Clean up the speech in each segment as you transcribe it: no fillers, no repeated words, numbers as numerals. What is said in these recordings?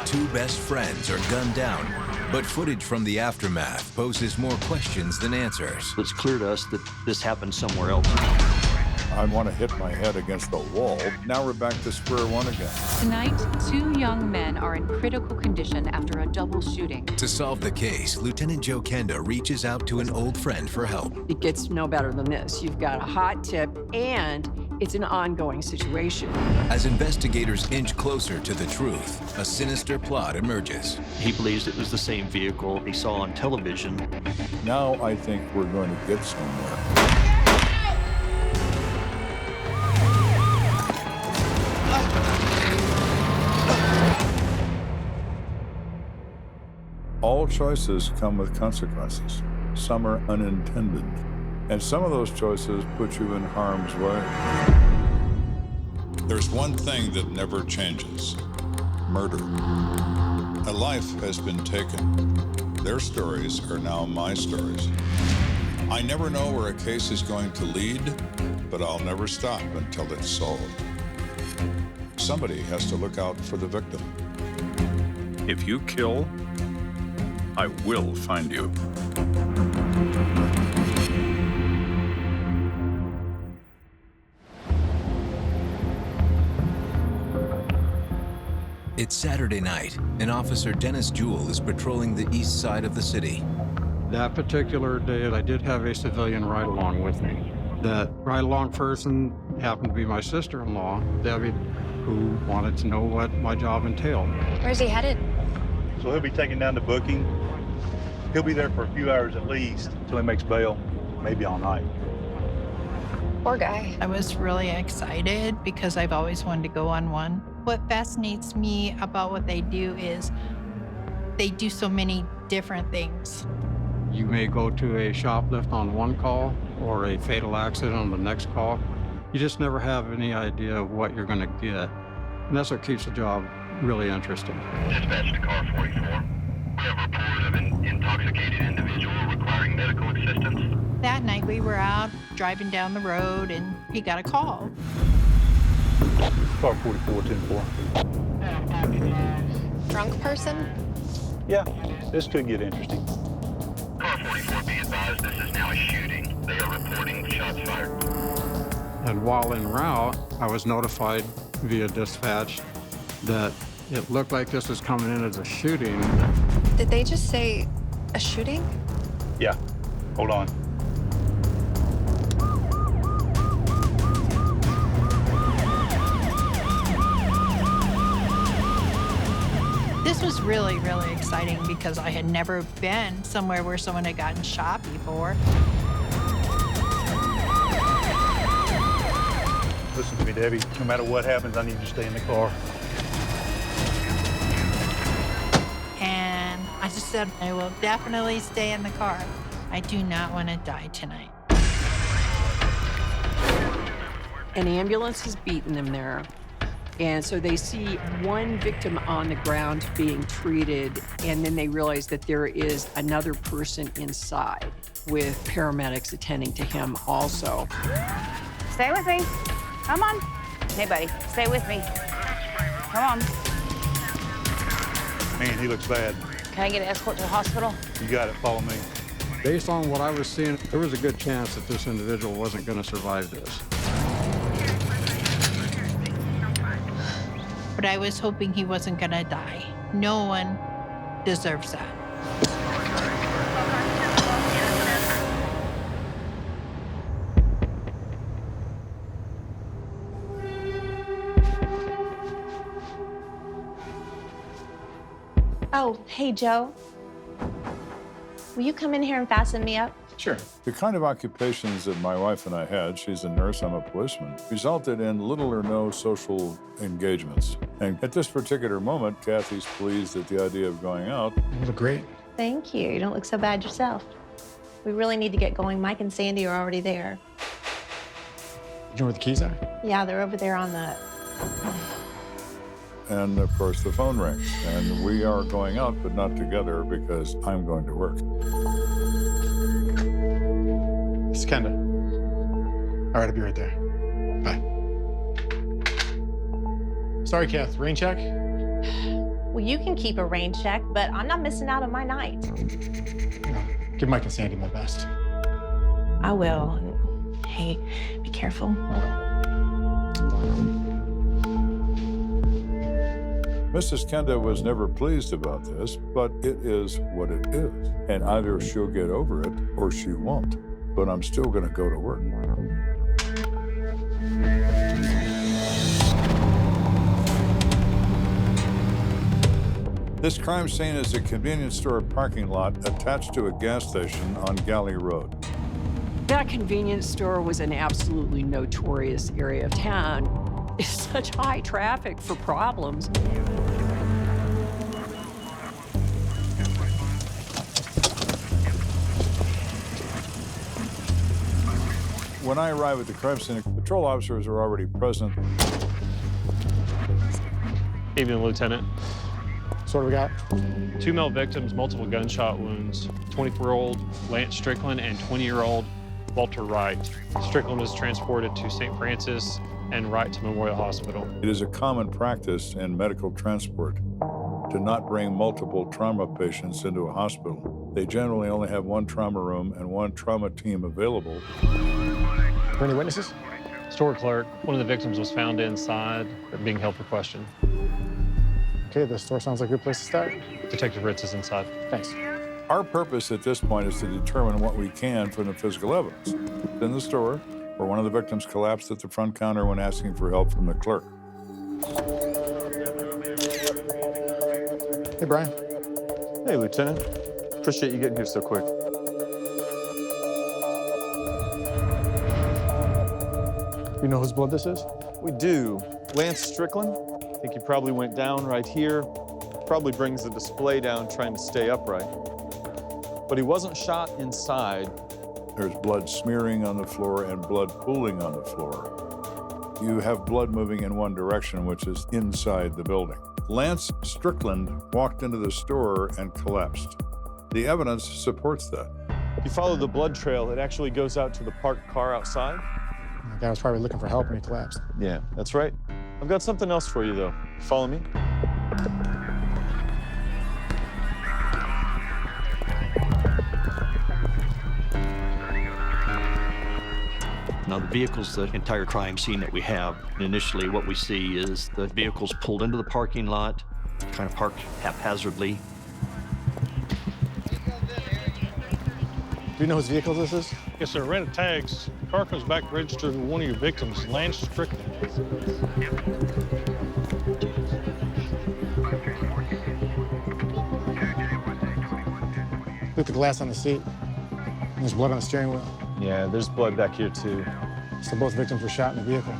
Two best friends are gunned down, but footage from the aftermath poses more questions than answers. It's clear to us that this happened somewhere else. I want to hit my head against the wall. Now we're back to square one again. Tonight, two young men are in critical condition after a double shooting. To solve the case, Lieutenant Joe Kenda reaches out to an old friend for help. It gets no better than this. You've got a hot tip, and it's an ongoing situation. As investigators inch closer to the truth, a sinister plot emerges. He believes it was the same vehicle he saw on television. Now I think we're going to get somewhere. All choices come with consequences. Some are unintended. And some of those choices put you in harm's way. There's one thing that never changes: murder. A life has been taken. Their stories are now my stories. I never know where a case is going to lead, but I'll never stop until it's solved. Somebody has to look out for the victim. If you kill, I will find you. It's Saturday night, and Officer Dennis Jewell is patrolling the east side of the city. That particular day, I did have a civilian ride along with me. That ride-along person happened to be my sister-in-law, Debbie, who wanted to know what my job entailed. Where's he headed? So he'll be taken down to booking. He'll be there for a few hours at least until he makes bail, maybe all night. Poor guy. I was really excited because I've always wanted to go on one. What fascinates me about what they do is they do so many different things. You may go to a shoplift on one call or a fatal accident on the next call. You just never have any idea of what you're going to get. And that's what keeps the job really interesting. Dispatch to car 44. We have a report of an intoxicated individual requiring medical assistance. That night we were out driving down the road and he got a call. Car 44, 10-4. Drunk person? Yeah, this could get interesting. Car 44, be advised, this is now a shooting. They are reporting shots fired. And while en route, I was notified via dispatch that it looked like this was coming in as a shooting. Did they just say a shooting? Yeah, hold on. This was really, really exciting because I had never been somewhere where someone had gotten shot before. Listen to me, Debbie. No matter what happens, I need you to stay in the car. And I just said, I will definitely stay in the car. I do not want to die tonight. An ambulance has beaten them there. And so they see one victim on the ground being treated, and then they realize that there is another person inside with paramedics attending to him also. Stay with me. Come on. Hey, buddy, stay with me. Come on. Man, he looks bad. Can I get an escort to the hospital? You got it. Follow me. Based on what I was seeing, there was a good chance that this individual wasn't going to survive this. But I was hoping he wasn't gonna die. No one deserves that. Oh, hey, Joe. Will you come in here and fasten me up? Sure. The kind of occupations that my wife and I had, she's a nurse, I'm a policeman, resulted in little or no social engagements. And at this particular moment, Kathy's pleased at the idea of going out. You look great. Thank you. You don't look so bad yourself. We really need to get going. Mike and Sandy are already there. You know where the keys are? Yeah, they're over there on the... And of course, the phone rings. And we are going out, but not together because I'm going to work. It's Kenda. All right, I'll be right there. Bye. Sorry, Kath. Rain check? Well, you can keep a rain check, but I'm not missing out on my night. No. Give Mike and Sandy my best. I will. And hey, be careful. Mrs. Kenda was never pleased about this, but it is what it is. And either she'll get over it or she won't. But I'm still going to go to work. This crime scene is a convenience store parking lot attached to a gas station on Galley Road. That convenience store was an absolutely notorious area of town. It's such high traffic for problems. When I arrive at the crime scene, patrol officers are already present. Evening, Lieutenant. So what do we got? 2 male victims, multiple gunshot wounds. 24-year-old Lance Strickland and 20-year-old Walter Wright. Strickland was transported to St. Francis and Wright to Memorial Hospital. It is a common practice in medical transport to not bring multiple trauma patients into a hospital. They generally only have one trauma room and one trauma team available. Are any witnesses? Store clerk, one of the victims was found inside, being held for question. Okay, the store sounds like a good place to start. Detective Ritz is inside. Thanks. Our purpose at this point is to determine what we can from the physical evidence. In the store, where one of the victims collapsed at the front counter when asking for help from the clerk. Hey, Brian. Hey, Lieutenant. Appreciate you getting here so quick. You know whose blood this is? We do. Lance Strickland. I think he probably went down right here. Probably brings the display down trying to stay upright. But he wasn't shot inside. There's blood smearing on the floor and blood pooling on the floor. You have blood moving in one direction, which is inside the building. Lance Strickland walked into the store and collapsed. The evidence supports that. If you follow the blood trail, it actually goes out to the parked car outside. The guy was probably looking for help when he collapsed. Yeah, that's right. I've got something else for you, though. Follow me. Now, the vehicle's the entire crime scene that we have. Initially, what we see is the vehicles pulled into the parking lot, kind of parked haphazardly. Do you know whose vehicle this is? Yes, sir. Rented tags. Car comes back registered with one of your victims, Lance Strickland. Look at the glass on the seat. And there's blood on the steering wheel. Yeah, there's blood back here, too. So both victims were shot in the vehicle.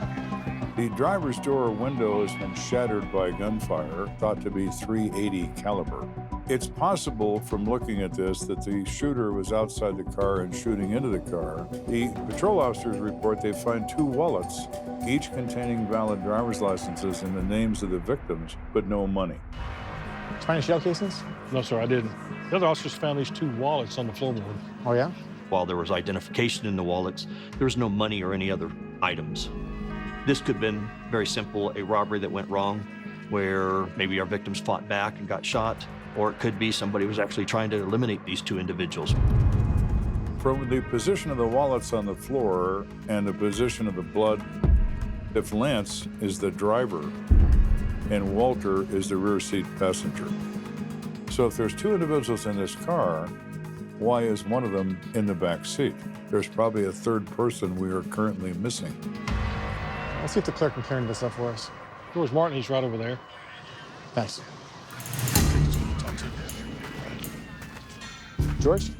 The driver's door window has been shattered by gunfire, thought to be .380 caliber. It's possible from looking at this that the shooter was outside the car and shooting into the car. The patrol officers report they find 2 wallets, each containing valid driver's licenses and the names of the victims, but no money. Did you find any shell casings? No, sir, I didn't. The other officers found these 2 wallets on the floorboard. Oh, yeah? While there was identification in the wallets, there was no money or any other items. This could have been very simple, a robbery that went wrong, where maybe our victims fought back and got shot, or it could be somebody was actually trying to eliminate these 2 individuals. From the position of the wallets on the floor and the position of the blood, if Lance is the driver and Walter is the rear seat passenger. So if there's 2 individuals in this car, why is one of them in the back seat? There's probably a 3rd person we are currently missing. Let's see if the clerk can clear this up for us. George Martin, he's right over there. Thanks. George?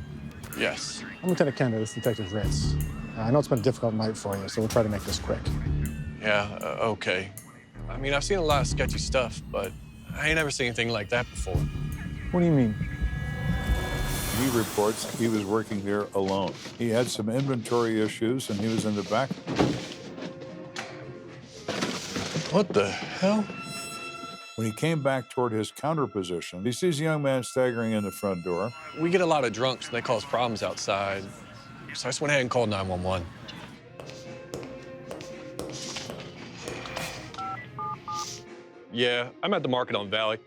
Yes. I'm Lieutenant Kenda, this is Detective Ritz. I know it's been a difficult night for you, so we'll try to make this quick. Yeah, okay. I mean, I've seen a lot of sketchy stuff, but I ain't never seen anything like that before. What do you mean? He reports he was working there alone. He had some inventory issues and he was in the back. What the hell? When he came back toward his counter position, he sees a young man staggering in the front door. We get a lot of drunks and they cause problems outside. So I just went ahead and called 911. Yeah, I'm at the market on Valley.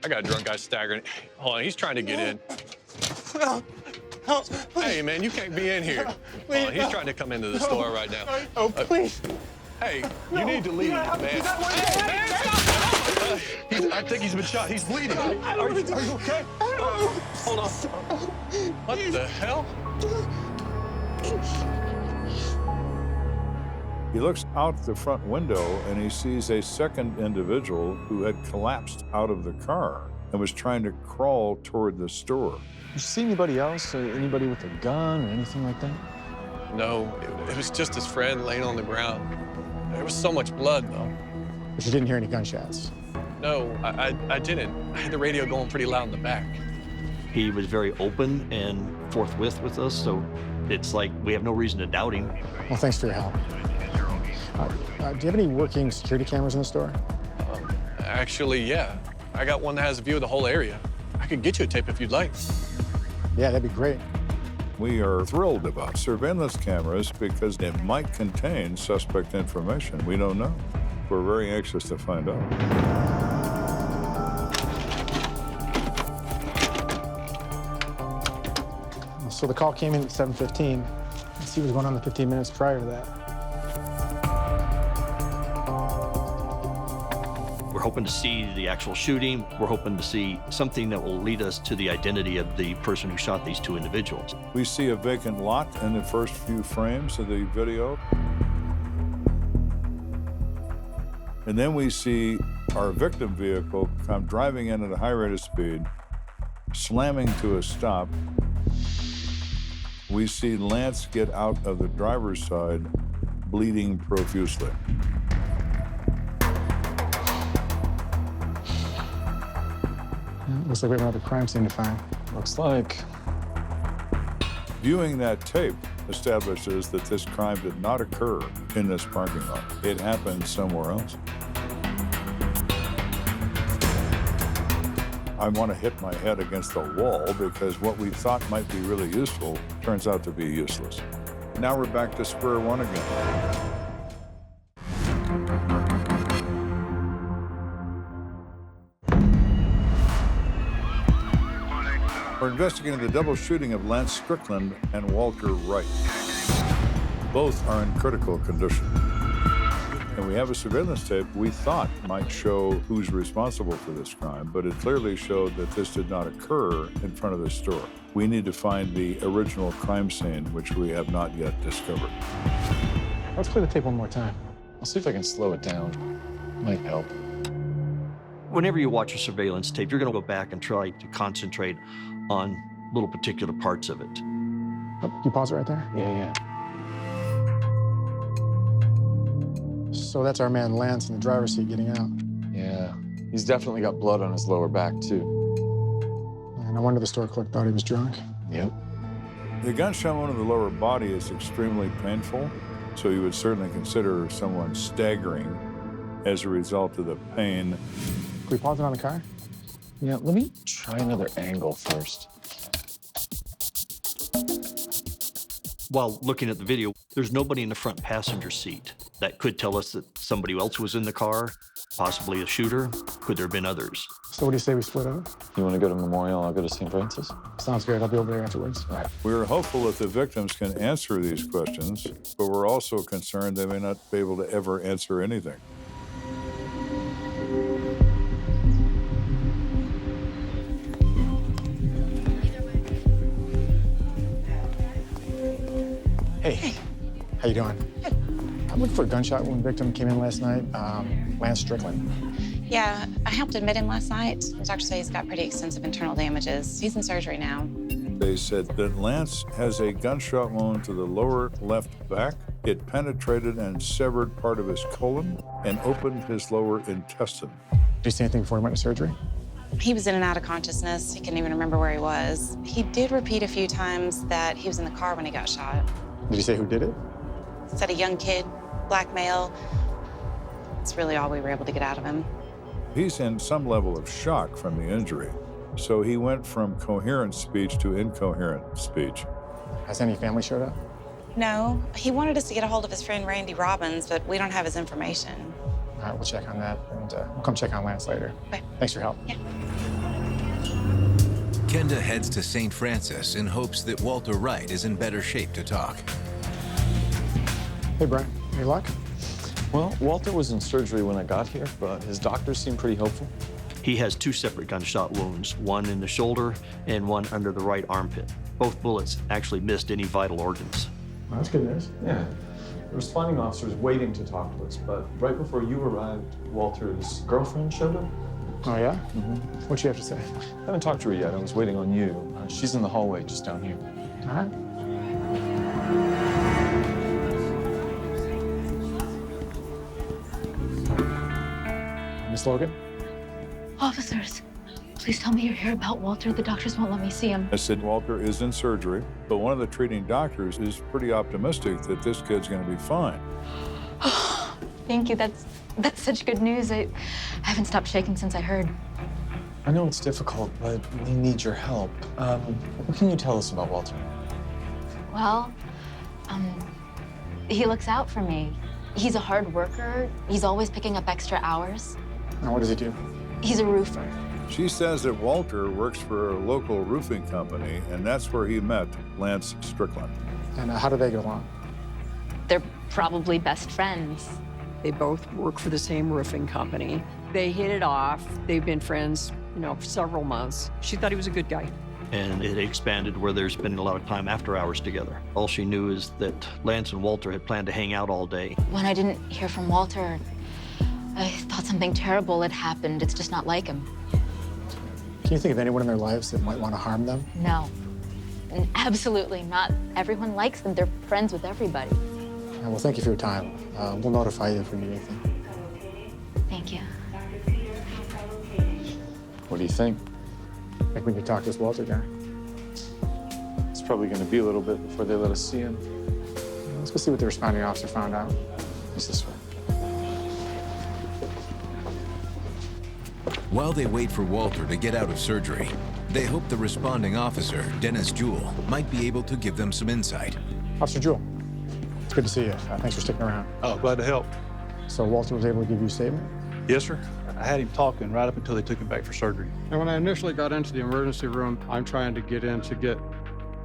I got a drunk guy staggering. Hold on, he's trying to get in. Hey, man, you can't be in here. Hold on, he's trying to come into the store right now. Oh, please. Hey, you need to leave, man. Hey, man, stop! I think he's been shot. He's bleeding. Are you okay? Hold on. What the hell? He looks out the front window and he sees a second individual who had collapsed out of the car and was trying to crawl toward the store. Did you see anybody else? Anybody with a gun or anything like that? No, it was just his friend laying on the ground. There was so much blood, though. But you didn't hear any gunshots? No, I didn't. I had the radio going pretty loud in the back. He was very open and forthwith with us, so it's like we have no reason to doubt him. Well, thanks for your help. Do you have any working security cameras in the store? Actually, yeah. I got one that has a view of the whole area. I could get you a tape if you'd like. Yeah, that'd be great. We are thrilled about surveillance cameras because it might contain suspect information. We don't know. We're very anxious to find out. So the call came in at 7:15. Let's see what was going on the 15 minutes prior to that. We're hoping to see the actual shooting. We're hoping to see something that will lead us to the identity of the person who shot these two individuals. We see a vacant lot in the first few frames of the video. And then we see our victim vehicle come driving in at a high rate of speed, slamming to a stop. We see Lance get out of the driver's side, bleeding profusely. Looks like we have another crime scene to find. Looks like. Viewing that tape establishes that this crime did not occur in this parking lot. It happened somewhere else. I want to hit my head against the wall because what we thought might be really useful turns out to be useless. Now we're back to square one again. We're investigating the double shooting of Lance Strickland and Walter Wright. Both are in critical condition. And we have a surveillance tape we thought might show who's responsible for this crime, but it clearly showed that this did not occur in front of the store. We need to find the original crime scene, which we have not yet discovered. Let's play the tape one more time. I'll see if I can slow it down. Might help. Whenever you watch a surveillance tape, you're going to go back and try to concentrate on little particular parts of it. Oh, you pause it right there? Yeah. So that's our man Lance in the driver's seat getting out. Yeah, he's definitely got blood on his lower back, too. And no wonder the store clerk thought he was drunk. Yep. The gunshot wound in the lower body is extremely painful, so you would certainly consider someone staggering as a result of the pain. Can we pause it on the car? Yeah, let me try another angle first. While looking at the video, there's nobody in the front passenger seat. That could tell us that somebody else was in the car, possibly a shooter. Could there have been others? So what do you say we split up? You want to go to Memorial? I'll go to St. Francis. Sounds good. I'll be over there afterwards. All right. We're hopeful that the victims can answer these questions, but we're also concerned they may not be able to ever answer anything. Hey, how you doing? Good. I'm looking for a gunshot wound victim. Came in last night, Lance Strickland. Yeah, I helped admit him last night. The doctor said he's got pretty extensive internal damages. He's in surgery now. They said that Lance has a gunshot wound to the lower left back. It penetrated and severed part of his colon and opened his lower intestine. Did you see anything before he went to surgery? He was in and out of consciousness. He couldn't even remember where he was. He did repeat a few times that he was in the car when he got shot. Did you say who did it? Said a young kid, black male. That's really all we were able to get out of him. He's in some level of shock from the injury. So he went from coherent speech to incoherent speech. Has any family showed up? No, he wanted us to get a hold of his friend Randy Robbins, but we don't have his information. All right, we'll check on that, and we'll come check on Lance later. Okay. Thanks for your help. Yeah. Kenda heads to St. Francis in hopes that Walter Wright is in better shape to talk. Hey, Brian, any luck? Well, Walter was in surgery when I got here, but his doctors seem pretty hopeful. He has 2 separate gunshot wounds, one in the shoulder and one under the right armpit. Both bullets actually missed any vital organs. Well, that's good news. Yeah. The responding officer was waiting to talk to us, but right before you arrived, Walter's girlfriend showed up. Oh, yeah? What'd you have to say? I haven't talked to her yet. I was waiting on you. She's in the hallway just down here. All right. Miss Logan? Officers, please tell me you're here about Walter. The doctors won't let me see him. I said Walter is in surgery, but one of the treating doctors is pretty optimistic that this kid's going to be fine. Thank you. That's such good news. I haven't stopped shaking since I heard. I know it's difficult, but we need your help. What can you tell us about Walter? Well, he looks out for me. He's a hard worker. He's always picking up extra hours. And what does he do? He's a roofer. She says that Walter works for a local roofing company, and that's where he met Lance Strickland. And how do they get along? They're probably best friends. They both work for the same roofing company. They hit it off. They've been friends, for several months. She thought he was a good guy. And it expanded where they're spending a lot of time after hours together. All she knew is that Lance and Walter had planned to hang out all day. When I didn't hear from Walter, I thought something terrible had happened. It's just not like him. Can you think of anyone in their lives that might want to harm them? No, absolutely not. Everyone likes them. They're friends with everybody. Well, thank you for your time. We'll notify you if we need anything. Thank you. What do you think? I think we need to talk to this Walter guy. It's probably going to be a little bit before they let us see him. Let's go see what the responding officer found out. It's this way. While they wait for Walter to get out of surgery, they hope the responding officer, Dennis Jewell, might be able to give them some insight. Officer Jewell, it's good to see you. Thanks for sticking around. Oh, glad to help. So Walter was able to give you a statement? Yes, sir. I had him talking right up until they took him back for surgery. And when I initially got into the emergency room, I'm trying to get in to get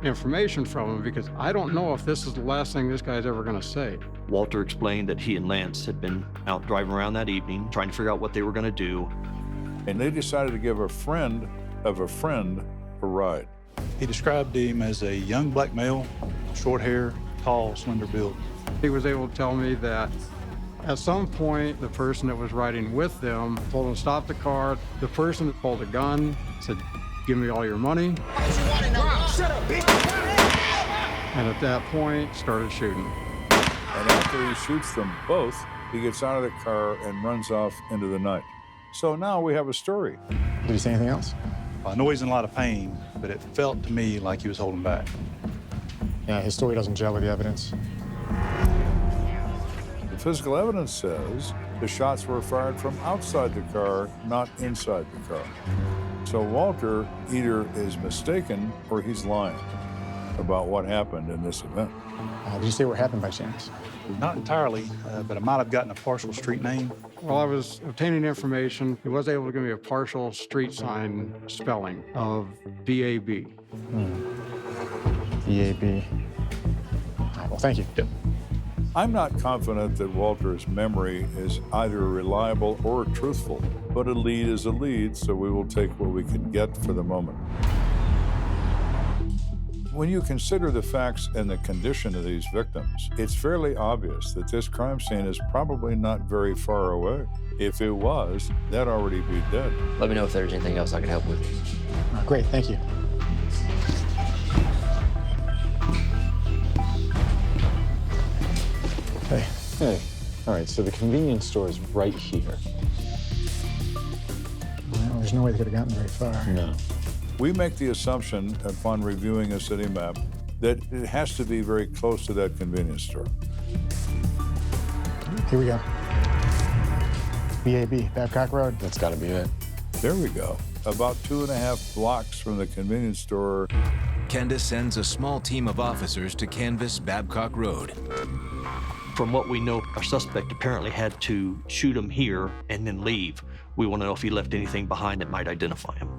information from him because I don't know if this is the last thing this guy's ever going to say. Walter explained that he and Lance had been out driving around that evening, trying to figure out what they were going to do. And they decided to give a friend of a friend a ride. He described him as a young black male, short hair, tall, slender build. He was able to tell me that at some point, the person that was riding with them told him to stop the car. The person that pulled a gun said, "Give me all your money." Shut up, bitch! And at that point, started shooting. And after he shoots them both, he gets out of the car and runs off into the night. So now we have a story. Did he say anything else? I know he's in a lot of pain, but it felt to me like he was holding back. Yeah, his story doesn't gel with the evidence. The physical evidence says the shots were fired from outside the car, not inside the car. So Walter either is mistaken or he's lying about what happened in this event. Did you say what happened by chance? Not entirely, but I might have gotten a partial street name. While I was obtaining information, he was able to give me a partial street sign spelling of VAB. VAB. All right, well, thank you. Yep. I'm not confident that Walter's memory is either reliable or truthful, but a lead is a lead, so we will take what we can get for the moment. When you consider the facts and the condition of these victims, it's fairly obvious that this crime scene is probably not very far away. If it was, they'd already be dead. Let me know if there's anything else I can help with. Great, thank you. Hey. Hey. All right, so the convenience store is right here. Well, there's no way they could have gotten very far. No. We make the assumption, upon reviewing a city map, that it has to be very close to that convenience store. Here we go. VAB, Babcock Road. That's got to be it. There we go. About 2.5 blocks from the convenience store. Kenda sends a small team of officers to canvass Babcock Road. From what we know, our suspect apparently had to shoot him here and then leave. We want to know if he left anything behind that might identify him.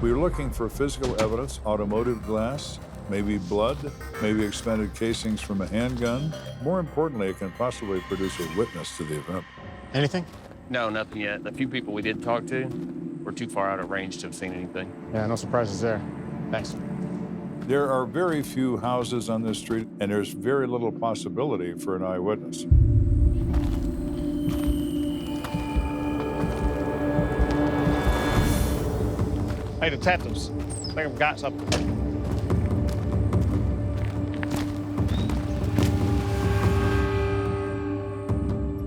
We were looking for physical evidence, automotive glass, maybe blood, maybe expanded casings from a handgun. More importantly, it can possibly produce a witness to the event. Anything? No, nothing yet. The few people we did talk to were too far out of range to have seen anything. Yeah, no surprises there. Thanks. There are very few houses on this street, and there's very little possibility for an eyewitness. Hey, detectives, I think I've got something.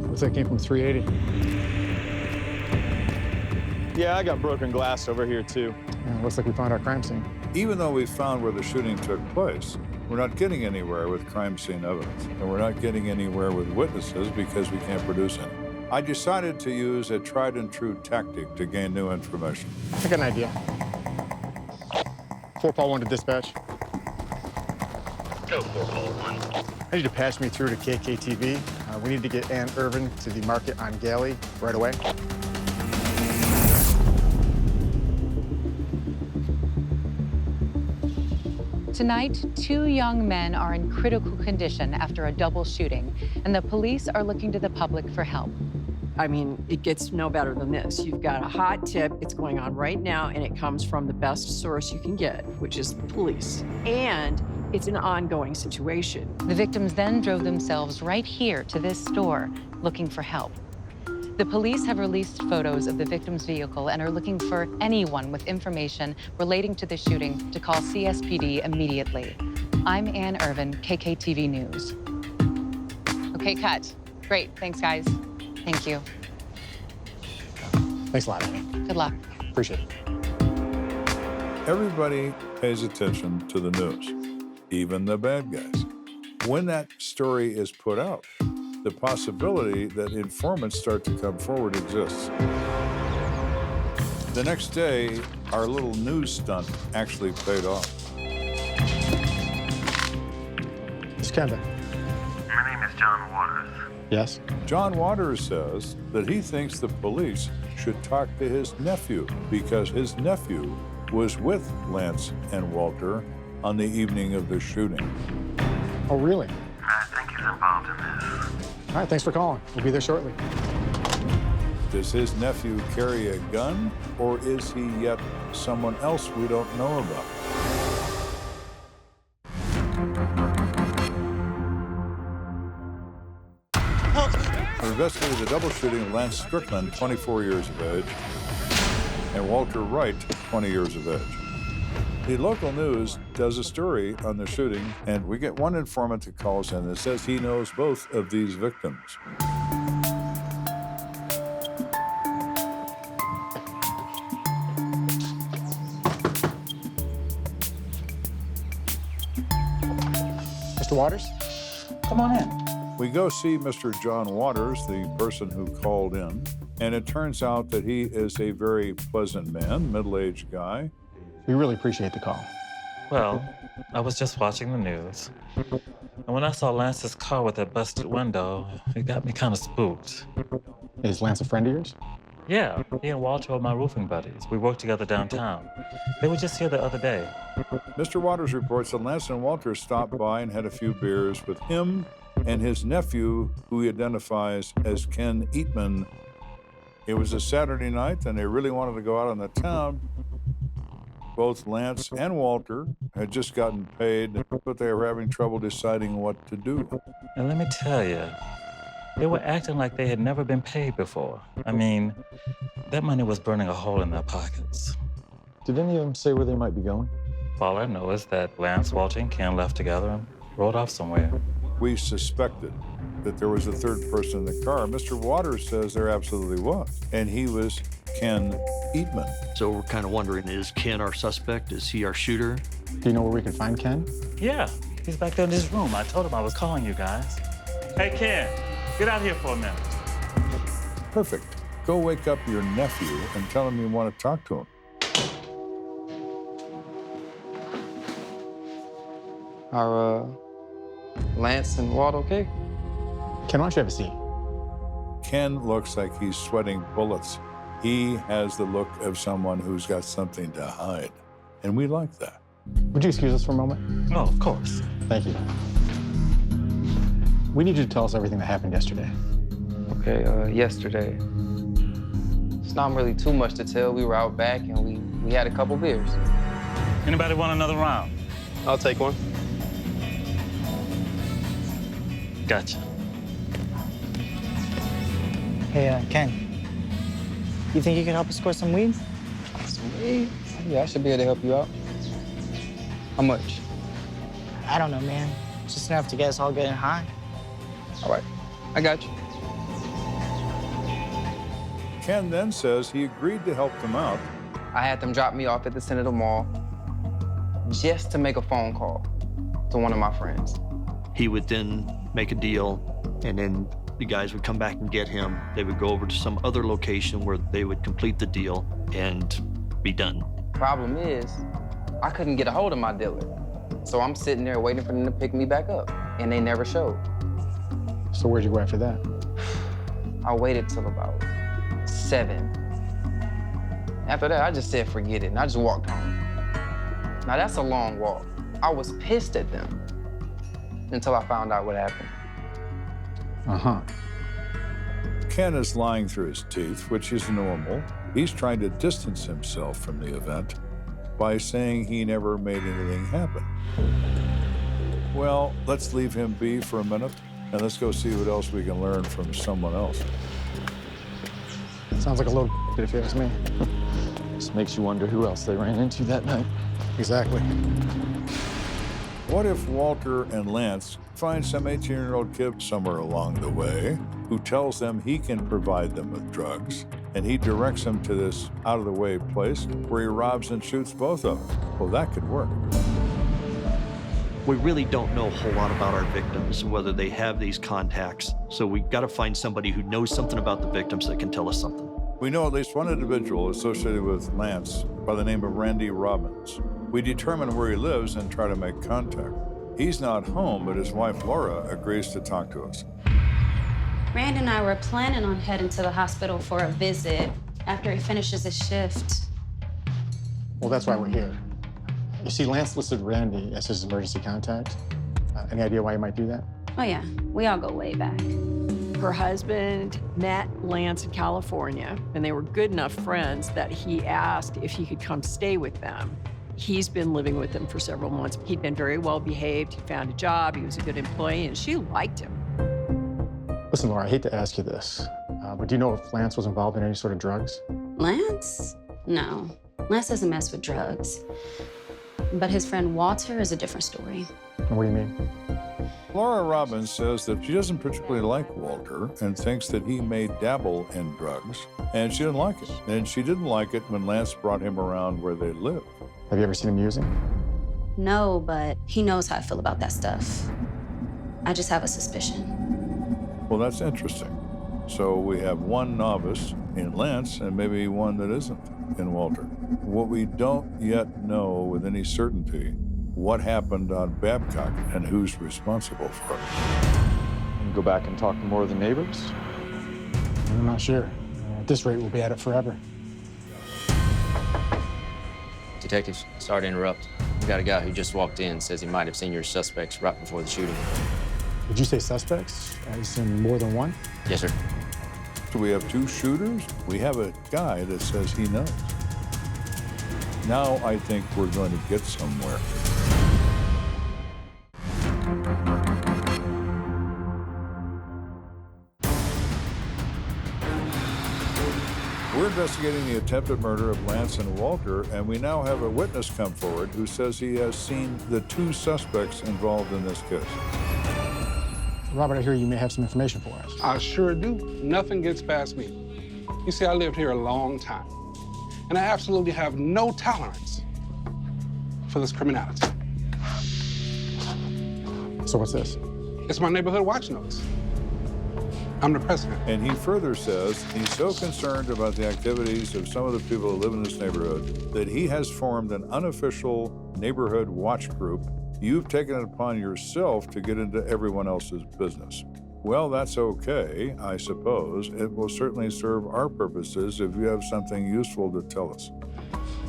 Looks like it came from 380. Yeah, I got broken glass over here, too. Yeah, looks like we found our crime scene. Even though we found where the shooting took place, we're not getting anywhere with crime scene evidence, and we're not getting anywhere with witnesses because we can't produce any. I decided to use a tried and true tactic to gain new information. I got an idea. 4-1 to dispatch. Go 4-1. I need to patch me through to KKTV. We need to get Ann Irvin to the market on Galley right away. Tonight, 2 young men are in critical condition after a double shooting, and the police are looking to the public for help. I mean, it gets no better than this. You've got a hot tip, it's going on right now, and it comes from the best source you can get, which is the police. And it's an ongoing situation. The victims then drove themselves right here to this store, looking for help. The police have released photos of the victim's vehicle and are looking for anyone with information relating to the shooting to call CSPD immediately. I'm Ann Irvin, KKTV News. Okay, cut. Great, thanks, guys. Thank you. Thanks a lot, Annie. Good luck. Appreciate it. Everybody pays attention to the news, even the bad guys. When that story is put out, the possibility that informants start to come forward exists. The next day, our little news stunt actually paid off. It's Kenda. My name is John Waters. Yes? John Waters says that he thinks the police should talk to his nephew because his nephew was with Lance and Walter on the evening of the shooting. Oh, really? I think he's involved in this. All right, thanks for calling. We'll be there shortly. Does his nephew carry a gun, or is he yet someone else we don't know about? We investigated the double shooting of Lance Strickland, 24 years of age, and Walter Wright, 20 years of age. The local news does a story on the shooting, and we get one informant that calls in that says he knows both of these victims. Mr. Waters? Come on in. We go see Mr. John Waters, the person who called in, and it turns out that he is a very pleasant man, middle-aged guy. We really appreciate the call. Well, I was just watching the news. And when I saw Lance's car with that busted window, it got me kind of spooked. Is Lance a friend of yours? Yeah, he and Walter are my roofing buddies. We work together downtown. They were just here the other day. Mr. Waters reports that Lance and Walter stopped by and had a few beers with him and his nephew, who he identifies as Ken Eatman. It was a Saturday night, and they really wanted to go out on the town. Both Lance and Walter had just gotten paid, but they were having trouble deciding what to do. And let me tell you, they were acting like they had never been paid before. I mean, that money was burning a hole in their pockets. Did any of them say where they might be going? All I know is that Lance, Walter, and Ken left together and rode off somewhere. We suspected that there was a third person in the car. Mr. Waters says there absolutely was, and he was Ken Eatman. So we're kind of wondering, is Ken our suspect? Is he our shooter? Do you know where we can find Ken? Yeah, he's back there in his room. I told him I was calling you guys. Hey, Ken, get out here for a minute. Perfect. Go wake up your nephew and tell him you want to talk to him. Are Lance and Walt okay? Ken, why don't you have a seat? Ken looks like he's sweating bullets. He has the look of someone who's got something to hide, and we like that. Would you excuse us for a moment? Oh, of course. Thank you. We need you to tell us everything that happened yesterday. Okay, yesterday. It's not really too much to tell. We were out back and we had a couple beers. Anybody want another round? I'll take one. Gotcha. Hey, Ken. You think you could help us score some weed? Some weed? Yeah, I should be able to help you out. How much? I don't know, man. Just enough to get us all getting high. All right, I got you. Ken then says he agreed to help them out. I had them drop me off at the Senator Mall just to make a phone call to one of my friends. He would then make a deal, and then the guys would come back and get him. They would go over to some other location where they would complete the deal and be done. Problem is, I couldn't get a hold of my dealer. So I'm sitting there waiting for them to pick me back up, and they never showed. So where'd you go after that? I waited till about 7. After that, I just said forget it, and I just walked home. Now, that's a long walk. I was pissed at them until I found out what happened. Uh-huh. Ken is lying through his teeth, which is normal. He's trying to distance himself from the event by saying he never made anything happen. Well, let's leave him be for a minute, and let's go see what else we can learn from someone else. Sounds like a load of if you ask me. Just makes you wonder who else they ran into that night. Exactly. What if Walter and Lance find some 18-year-old kid somewhere along the way who tells them he can provide them with drugs, and he directs them to this out-of-the-way place where he robs and shoots both of them? Well, that could work. We really don't know a whole lot about our victims and whether they have these contacts. So we got to find somebody who knows something about the victims that can tell us something. We know at least one individual associated with Lance by the name of Randy Robbins. We determine where he lives and try to make contact. He's not home, but his wife Laura agrees to talk to us. Rand and I were planning on heading to the hospital for a visit after he finishes his shift. Well, that's why we're here. You see, Lance listed Randy as his emergency contact. Any idea why he might do that? Oh, yeah. We all go way back. Her husband met Lance in California, and they were good enough friends that he asked if he could come stay with them. He's been living with them for several months. He'd been very well behaved. He found a job. He was a good employee, and she liked him. Listen, Laura, I hate to ask you this, but do you know if Lance was involved in any sort of drugs? Lance? No. Lance doesn't mess with drugs. But his friend Walter is a different story. And what do you mean? Laura Robbins says that she doesn't particularly like Walter and thinks that he may dabble in drugs, and she didn't like it. And she didn't like it when Lance brought him around where they live. Have you ever seen him using? No, but he knows how I feel about that stuff. I just have a suspicion. Well, that's interesting. So we have one novice in Lance and maybe one that isn't in Walter. What we don't yet know with any certainty, what happened on Babcock and who's responsible for it. And go back and talk to more of the neighbors? I'm not sure. At this rate, we'll be at it forever. Detectives, sorry to interrupt. We got a guy who just walked in, says he might have seen your suspects right before the shooting. Did you say suspects? He's seen more than one? Yes, sir. Do we have 2 shooters? We have a guy that says he knows. Now I think we're going to get somewhere. We're investigating the attempted murder of Lance and Walter, and we now have a witness come forward who says he has seen the 2 suspects involved in this case. Robert, I hear you may have some information for us. I sure do. Nothing gets past me. You see, I lived here a long time, and I absolutely have no tolerance for this criminality. So what's this? It's my neighborhood watch notes. I'm the president. And he further says he's so concerned about the activities of some of the people who live in this neighborhood that he has formed an unofficial neighborhood watch group. You've taken it upon yourself to get into everyone else's business. Well, that's okay, I suppose. It will certainly serve our purposes if you have something useful to tell us.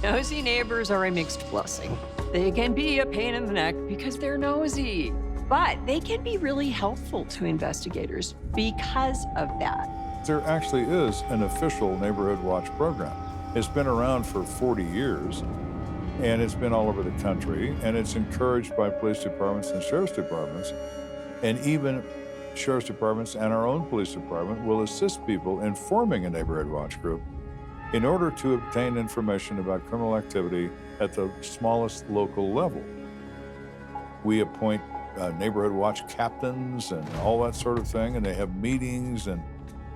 Nosy neighbors are a mixed blessing. They can be a pain in the neck because they're nosy, but they can be really helpful to investigators because of that. There actually is an official Neighborhood Watch program. It's been around for 40 years, and it's been all over the country, and it's encouraged by police departments and sheriff's departments, and even sheriff's departments and our own police department will assist people in forming a Neighborhood Watch group in order to obtain information about criminal activity at the smallest local level. We appoint Neighborhood Watch captains and all that sort of thing, and they have meetings, and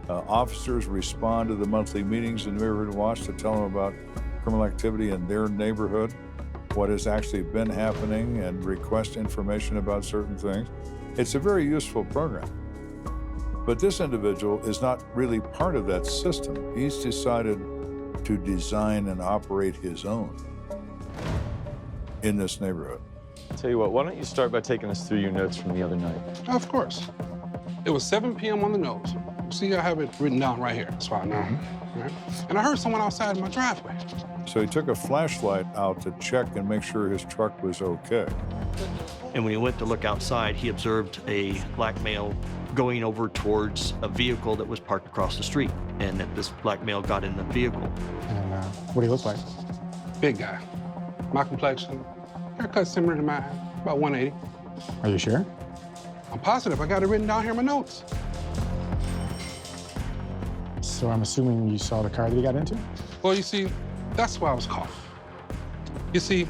officers respond to the monthly meetings in Neighborhood Watch to tell them about criminal activity in their neighborhood, what has actually been happening, and request information about certain things. It's a very useful program. But this individual is not really part of that system. He's decided to design and operate his own in this neighborhood. Tell you what, why don't you start by taking us through your notes from the other night? Of course. It was 7 p.m. on the nose. See, I have it written down right here, so I know. Right? And I heard someone outside my driveway. So he took a flashlight out to check and make sure his truck was okay. And when he went to look outside, he observed a black male going over towards a vehicle that was parked across the street, and that this black male got in the vehicle. And what do he look like? Big guy. My complexion. Haircut similar to mine, about 180. Are you sure? I'm positive. I got it written down here in my notes. So I'm assuming you saw the car that he got into? Well, you see, that's why I was called. You see,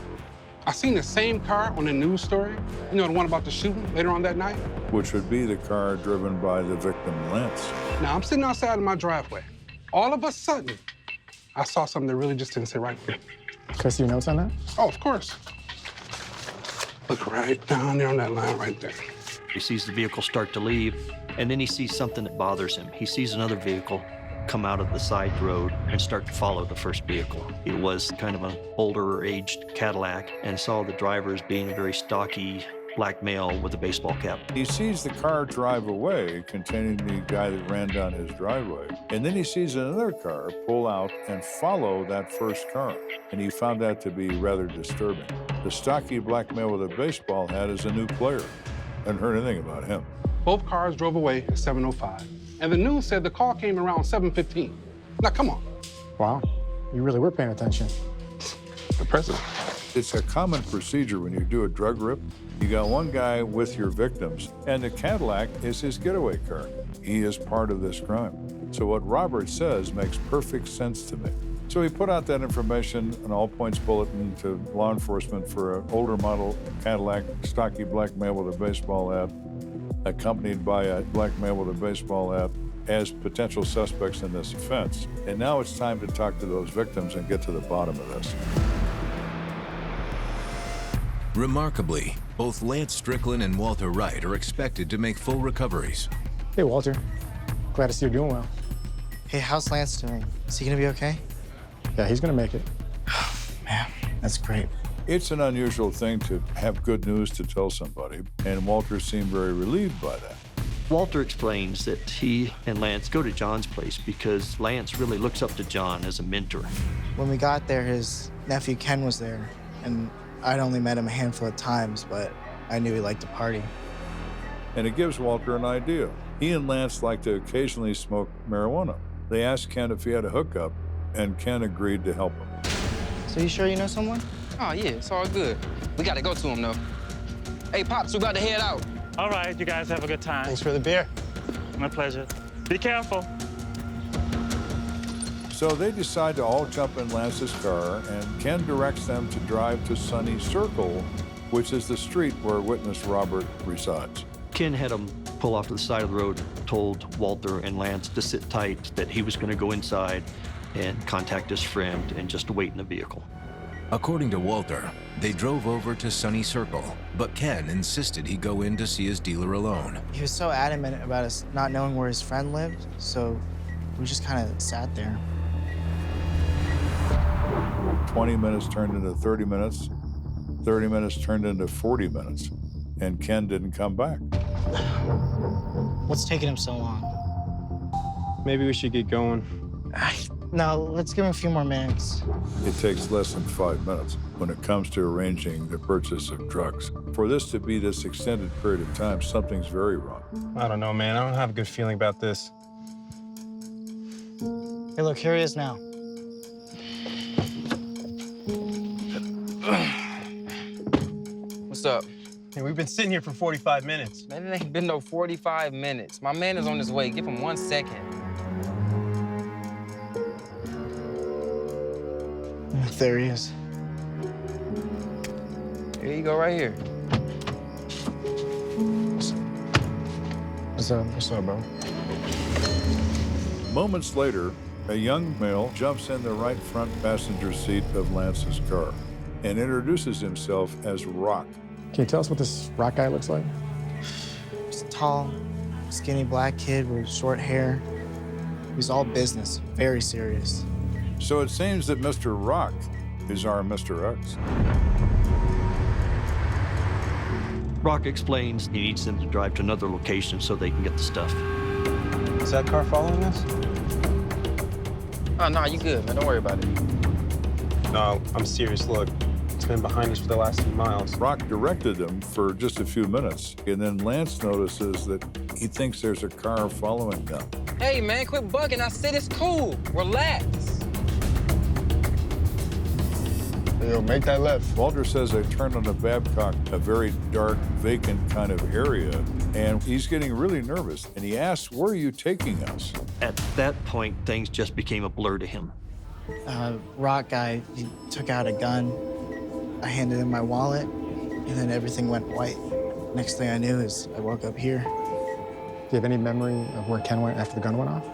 I seen the same car on the news story, you know, the one about the shooting later on that night. Which would be the car driven by the victim, Lance. Now, I'm sitting outside of my driveway. All of a sudden, I saw something that really just didn't sit right with me. Can I see your notes on that? Oh, of course. Look right down there on that line right there. He sees the vehicle start to leave, and then he sees something that bothers him. He sees another vehicle come out of the side road and start to follow the first vehicle. It was kind of an older aged Cadillac, and saw the driver as being a very stocky black male with a baseball cap. He sees the car drive away, containing the guy that ran down his driveway. And then he sees another car pull out and follow that first car. And he found that to be rather disturbing. The stocky black male with a baseball hat is a new player. Hadn't heard anything about him. Both cars drove away at 7:05. And the news said the call came around 7:15. Now, come on. Wow, you really were paying attention. The president. It's a common procedure when you do a drug rip. You got one guy with your victims, and the Cadillac is his getaway car. He is part of this crime. So what Robert says makes perfect sense to me. So he put out that information, an all-points bulletin to law enforcement for an older model Cadillac, stocky black male with a baseball hat, accompanied by a black male with a baseball hat, as potential suspects in this offense. And now it's time to talk to those victims and get to the bottom of this. Remarkably, both Lance Strickland and Walter Wright are expected to make full recoveries. Hey, Walter. Glad to see you're doing well. Hey, how's Lance doing? Is he gonna be okay? Yeah, he's gonna make it. Man, that's great. It's an unusual thing to have good news to tell somebody, and Walter seemed very relieved by that. Walter explains that he and Lance go to John's place because Lance really looks up to John as a mentor. When we got there, his nephew Ken was there, and I'd only met him a handful of times, but I knew he liked to party. And it gives Walter an idea. He and Lance like to occasionally smoke marijuana. They asked Ken if he had a hookup, and Ken agreed to help him. So you sure you know someone? Oh, yeah, it's all good. We gotta go to him, though. Hey, Pops, we about to head out. All right, you guys have a good time. Thanks for the beer. My pleasure. Be careful. So they decide to all jump in Lance's car, and Ken directs them to drive to Sunny Circle, which is the street where witness Robert resides. Ken had him pull off to the side of the road, told Walter and Lance to sit tight, that he was going to go inside and contact his friend and just wait in the vehicle. According to Walter, they drove over to Sunny Circle, but Ken insisted he go in to see his dealer alone. He was so adamant about us not knowing where his friend lived, so we just kind of sat there. 20 minutes turned into 30 minutes, 30 minutes turned into 40 minutes, and Ken didn't come back. What's taking him so long? Maybe we should get going. No, let's give him a few more minutes. It takes less than 5 minutes when it comes to arranging the purchase of drugs. For this to be this extended period of time, something's very wrong. I don't know, man. I don't have a good feeling about this. Hey, look, here he is now. What's up? Hey, we've been sitting here for 45 minutes. Man, it ain't been no 45 minutes. My man is on his way. Give him 1 second. There he is. Here you go, right here. What's up, bro? Moments later, a young male jumps in the right front passenger seat of Lance's car and introduces himself as Rock. Can you tell us what this Rock guy looks like? He's a tall, skinny black kid with short hair. He's all business, very serious. So it seems that Mr. Rock is our Mr. X. Rock explains he needs them to drive to another location so they can get the stuff. Is that car following us? Oh, no, you good, man. Don't worry about it. No, I'm serious. Look, it's been behind us for the last few miles. Rock directed them for just a few minutes, and then Lance notices that he thinks there's a car following them. Hey, man, quit bugging. I said it's cool. Relax. Yo, make that left. Walter says they turned on a Babcock, a very dark, vacant kind of area, and he's getting really nervous. And he asks, "Where are you taking us?" At that point, things just became a blur to him. Rock guy, he took out a gun. I handed him my wallet, and then everything went white. Next thing I knew is I woke up here. Do you have any memory of where Ken went after the gun went off?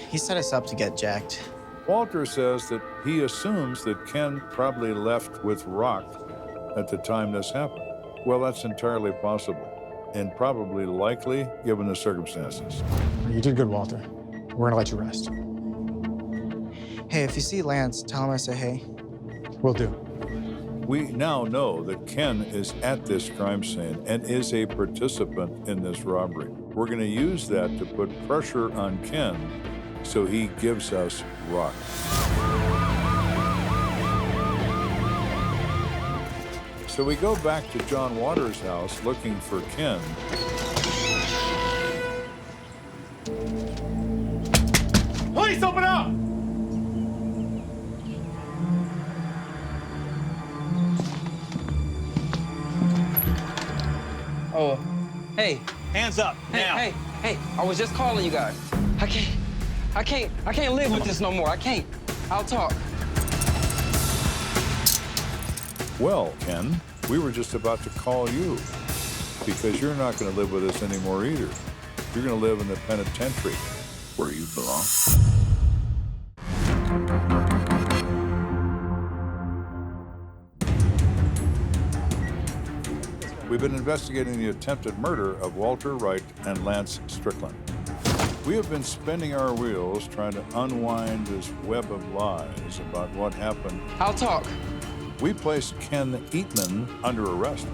He set us up to get jacked. Walter says that he assumes that Ken probably left with Rock at the time this happened. Well, that's entirely possible, and probably likely given the circumstances. You did good, Walter. We're gonna let you rest. Hey, if you see Lance, tell him I say hey. Will do. We now know that Ken is at this crime scene and is a participant in this robbery. We're going to use that to put pressure on Ken so he gives us Rock. So we go back to John Waters' house looking for Ken. Police, open up! Oh, hey. Hands up, now. Hey, I was just calling you guys. I can't live with this no more. I can't. I'll talk. Well, Ken, we were just about to call you because you're not going to live with us anymore either. You're going to live in the penitentiary where you belong. We've been investigating the attempted murder of Walter Wright and Lance Strickland. We have been spinning our wheels trying to unwind this web of lies about what happened. I'll talk. We placed Ken Eatman under arrest,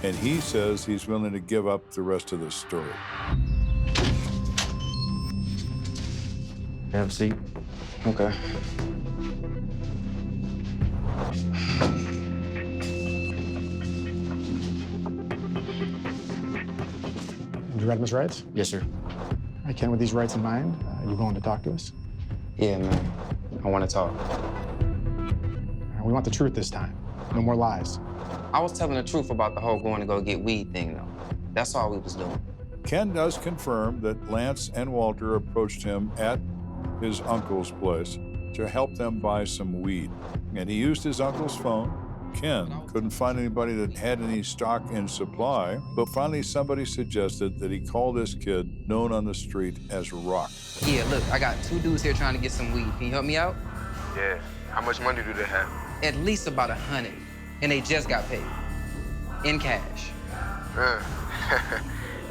and he says he's willing to give up the rest of the story. Have a seat. Okay. You read his rights? Yes, sir. I Ken, with these rights in mind, you willing to talk to us? Yeah, man. I want to talk. We want the truth this time. No more lies. I was telling the truth about the whole going to go get weed thing, though. That's all we was doing. Ken does confirm that Lance and Walter approached him at his uncle's place to help them buy some weed. And he used his uncle's phone. Ken couldn't find anybody that had any stock in supply, but finally somebody suggested that he call this kid known on the street as Rock. Yeah, look, I got 2 dudes here trying to get some weed. Can you help me out? Yeah. How much money do they have? At least about 100. And they just got paid. In cash.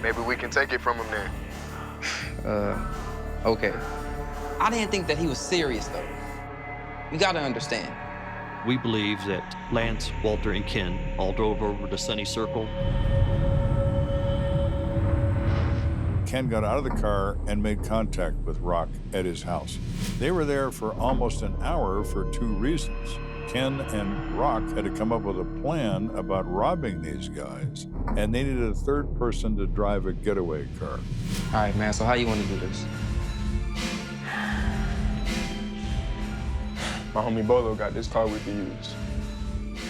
Maybe we can take it from him then. Okay. I didn't think that he was serious, though. You gotta understand. We believe that Lance, Walter, and Ken all drove over to Sunny Circle. Ken got out of the car and made contact with Rock at his house. They were there for almost an hour for two reasons. Ken and Rock had to come up with a plan about robbing these guys, and they needed a third person to drive a getaway car. All right, man, so how you want to do this? My homie Bolo got this car we can use.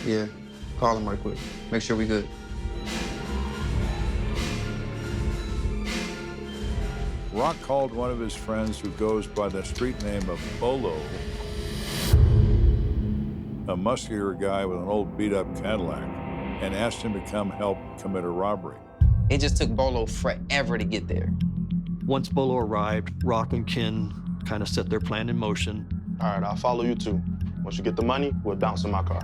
Yeah, call him right quick. Make sure we good. Rock called one of his friends who goes by the street name of Bolo, a muscular guy with an old beat-up Cadillac, and asked him to come help commit a robbery. It just took Bolo forever to get there. Once Bolo arrived, Rock and Ken kind of set their plan in motion. All right, I'll follow you too. Once you get the money, we'll bounce in my car.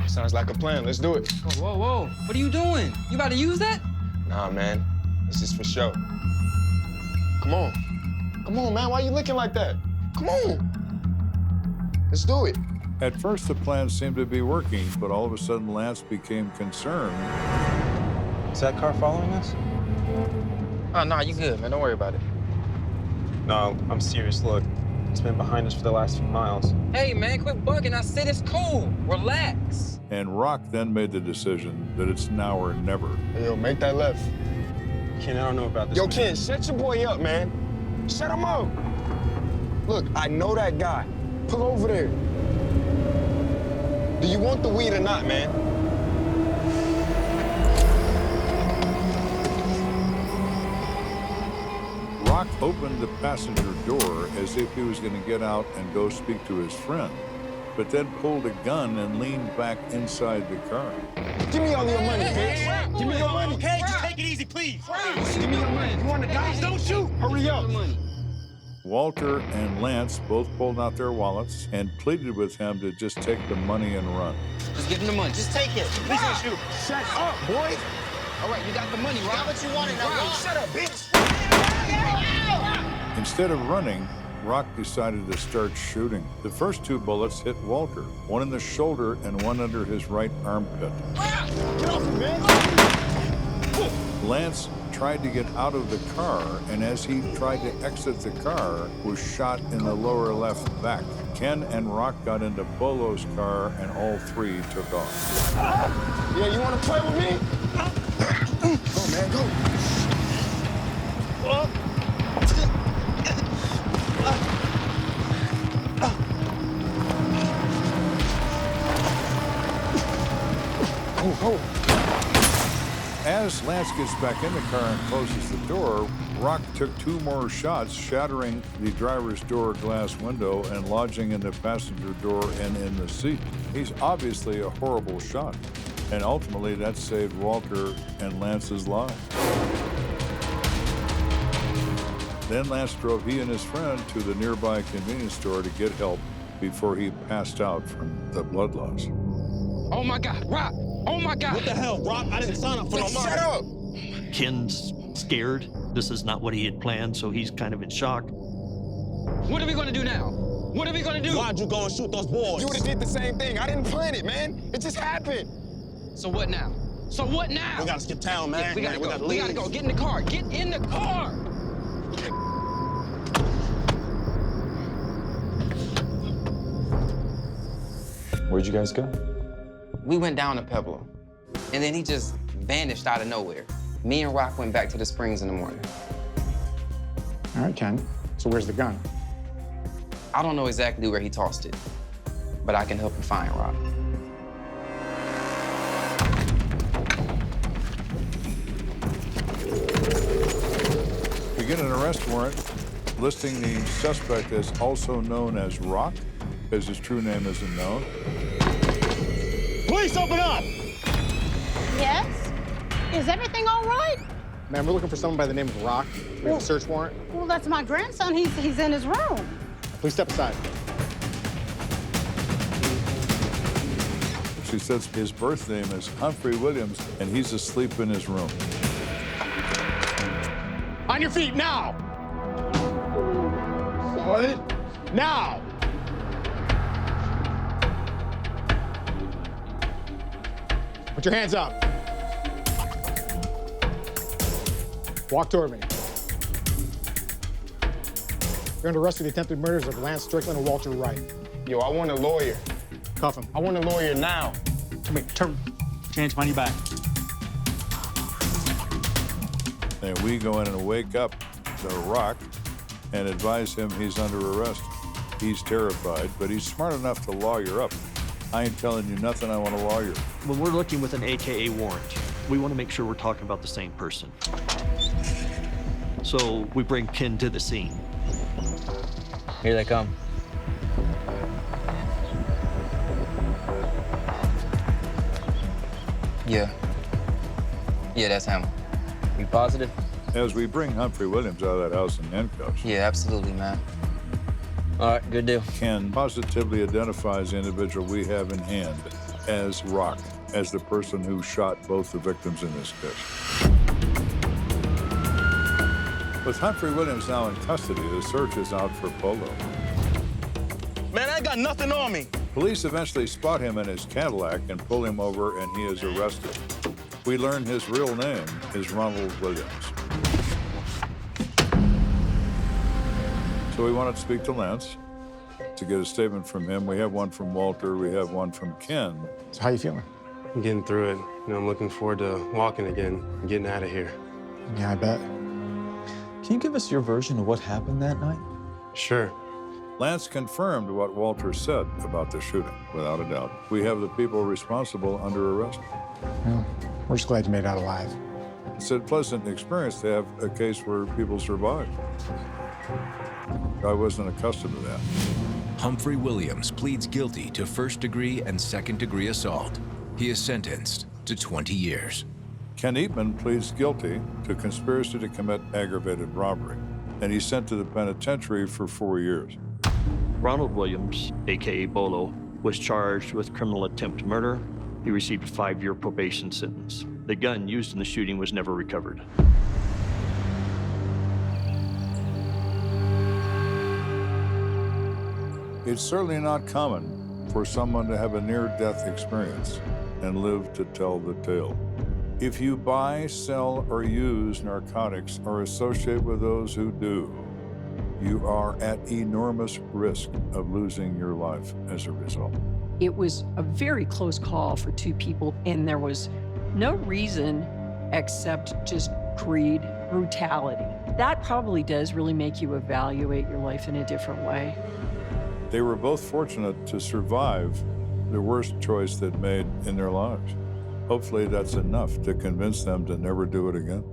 Sounds like a plan. Let's do it. Whoa, whoa, whoa. What are you doing? You about to use that? Nah, man. It's just for show. Come on. Come on, man. Why you looking like that? Come on. Let's do it. At first, the plan seemed to be working, but all of a sudden, Lance became concerned. Is that car following us? Oh, no, you good, man. Don't worry about it. No, I'm serious. Look, it's been behind us for the last few miles. Hey, man, quit bugging. I said it's cool. Relax. And Rock then made the decision that it's now or never. Hey, yo, make that left. Ken, I don't know about this. Yo, man. Ken, shut your boy up, man. Shut him up. Look, I know that guy. Pull over there. Do you want the weed or not, man? Rock opened the passenger door as if he was going to get out and go speak to his friend, but then pulled a gun and leaned back inside the car. Give me all your money, bitch. Give me your money. Okay, just take it easy, please. Give me your money. You want to die? Don't shoot. Hurry up. Walter and Lance both pulled out their wallets and pleaded with him to just take the money and run. Just give him the money. Just take it. Please don't shoot. Shut up, boy. All right, you got the money, right? Got what you wanted, now Wow, shut up, bitch. Instead of running, Rock decided to start shooting. The first two bullets hit Walter, one in the shoulder and one under his right armpit. Get off me, man. Lance tried to get out of the car, and as he tried to exit the car, was shot in the lower left back. Ken and Rock got into Bolo's car, and all three took off. Yeah, you want to play with me? Go, man, go. As Lance gets back in the car and closes the door, Rock took two more shots, shattering the driver's door glass window and lodging in the passenger door and in the seat. He's obviously a horrible shot, and ultimately that saved Walter and Lance's lives. Then Lance drove he and his friend to the nearby convenience store to get help before he passed out from the blood loss. Oh my God, Rock! Oh my God! What the hell, Rock? I didn't sign up for no money. Shut up! Ken's scared. This is not what he had planned, so he's kind of in shock. What are we gonna do now? What are we gonna do? Why'd you go and shoot those boys? You would have did the same thing. I didn't plan it, man. It just happened. So what now? So what now? We gotta skip town, man. Yeah, we gotta go. leave. We gotta go. Get in the car. Get in the car. Where'd you guys go? We went down to Pueblo, and then he just vanished out of nowhere. Me and Rock went back to the Springs in the morning. All right, Ken. So where's the gun? I don't know exactly where he tossed it, but I can help you find Rock. We get an arrest warrant listing the suspect as also known as Rock, as his true name isn't known. Police, open up! Yes? Is everything all right? Man, we're looking for someone by the name of Rock. We have a search warrant. Well, that's my grandson. He's in his room. Please step aside. She says his birth name is Humphrey Williams, and he's asleep in his room. On your feet now! What? Now! Put your hands up. Walk toward me. You're under arrest for the attempted murders of Lance Strickland and Walter Wright. Yo, I want a lawyer. Cuff him. I want a lawyer now. Come here, turn. Change money back. And we go in and wake up the Rock and advise him he's under arrest. He's terrified, but he's smart enough to lawyer up. I ain't telling you nothing, I want a lawyer. When we're looking with an AKA warrant, we want to make sure we're talking about the same person. So we bring Ken to the scene. Here they come. Yeah, that's him. You positive? As we bring Humphrey Williams out of that house in handcuffs. Yeah, absolutely, man. All right, good deal. Ken positively identifies the individual we have in hand as Rock, as the person who shot both the victims in this case. With Humphrey Williams now in custody, the search is out for Polo. Man, I got nothing on me. Police eventually spot him in his Cadillac and pull him over, and he is arrested. We learn his real name is Ronald Williams. So we wanted to speak to Lance to get a statement from him. We have one from Walter, we have one from Ken. So how you feeling? I'm getting through it. You know, I'm looking forward to walking again and getting out of here. Yeah, I bet. Can you give us your version of what happened that night? Sure. Lance confirmed what Walter said about the shooting, without a doubt. We have the people responsible under arrest. Well, we're just glad you made it out alive. It's a pleasant experience to have a case where people survive. I wasn't accustomed to that. Humphrey Williams pleads guilty to first-degree and second-degree assault. He is sentenced to 20 years. Ken Eatman pleads guilty to conspiracy to commit aggravated robbery, and he's sent to the penitentiary for 4 years. Ronald Williams, AKA Bolo, was charged with criminal attempt murder. He received a 5-year probation sentence. The gun used in the shooting was never recovered. It's certainly not common for someone to have a near-death experience and live to tell the tale. If you buy, sell, or use narcotics or associate with those who do, you are at enormous risk of losing your life as a result. It was a very close call for two people, and there was no reason except just greed, brutality. That probably does really make you evaluate your life in a different way. They were both fortunate to survive the worst choice they'd made in their lives. Hopefully that's enough to convince them to never do it again.